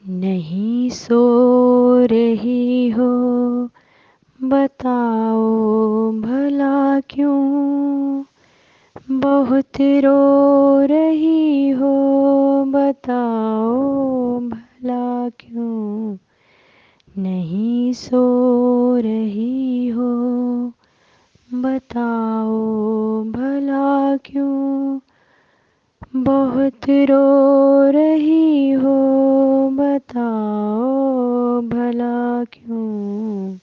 नहीं सो रही हो, बताओ भला क्यों। बहुत रो रही हो, बताओ भला क्यों। नहीं सो रही हो, बताओ भला क्यों। बहुत रो रही हो, बताओ भला क्यों।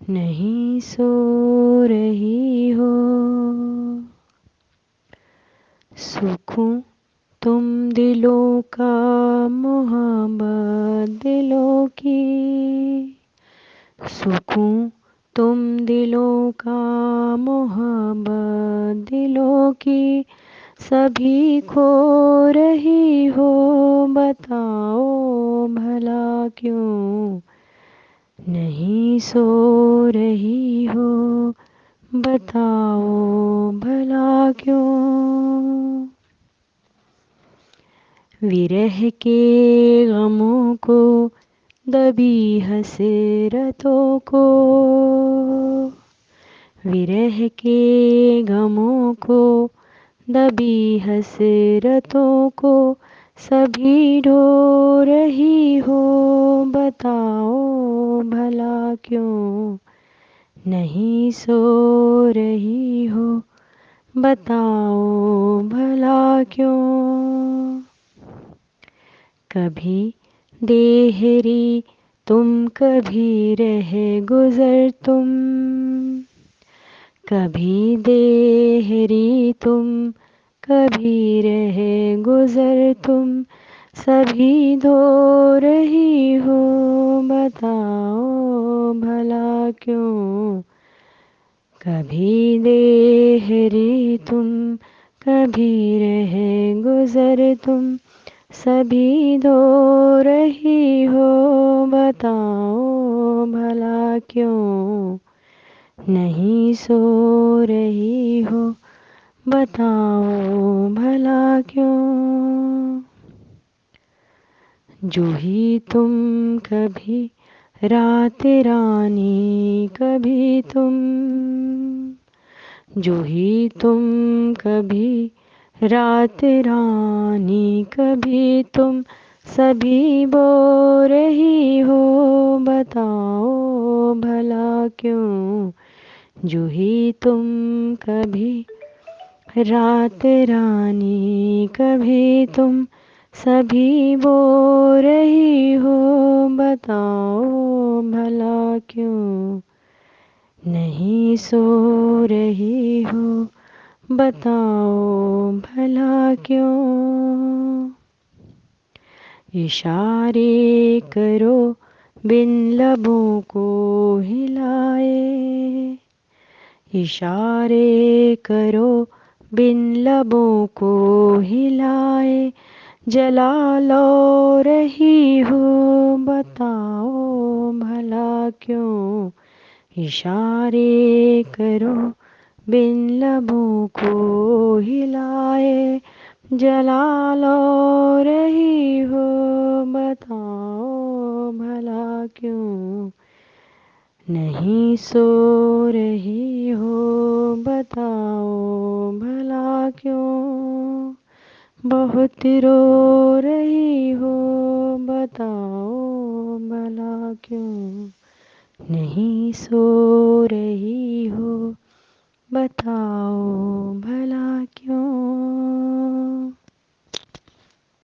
नहीं सो रही हो। सुखूं तुम दिलों का, मोहब्बत दिलों की। सुखूं तुम दिलों का, मोहब्बत दिलों की। सभी खो रही हो, बताओ भला क्यों। नहीं सो रही हो, बताओ भला क्यों। विरह के गमों को, दबी हसरतों को। विरह के गमों को, दबी हसरतों को। सभी ढो रही हो, बताओ भला क्यों। नहीं सो रही हो, बताओ भला क्यों। कभी देहरी तुम, कभी रह गुजर तुम। कभी देहरी तुम, कभी रह गुजर तुम। सभी धो रही हो, बताओ भला क्यों। कभी देहरी तुम, कभी रह गुजर तुम। सभी धो रही हो, बताओ भला क्यों। नहीं सो रही हो, बताओ भला क्यों। जूही तुम कभी रात रानी, कभी तुम। जूही तुम कभी रात रानी, कभी तुम। सभी बो रही हो, बताओ भला क्यों। जूही तुम कभी रात रानी, कभी तुम। सभी बो रही हो, बताओ भला क्यों। नहीं सो रही हो, बताओ भला क्यों। इशारे करो बिन लबों को हिलाए। इशारे करो बिन लबों को हिलाए। जला लो रही हो, बताओ भला क्यों। इशारे करो बिन लबों को हिलाए। जला लो रही हो, बताओ भला क्यों। नहीं सो रही हो, बताओ भला क्यों। बहुत रो रही हो, बताओ भला क्यों। नहीं सो रही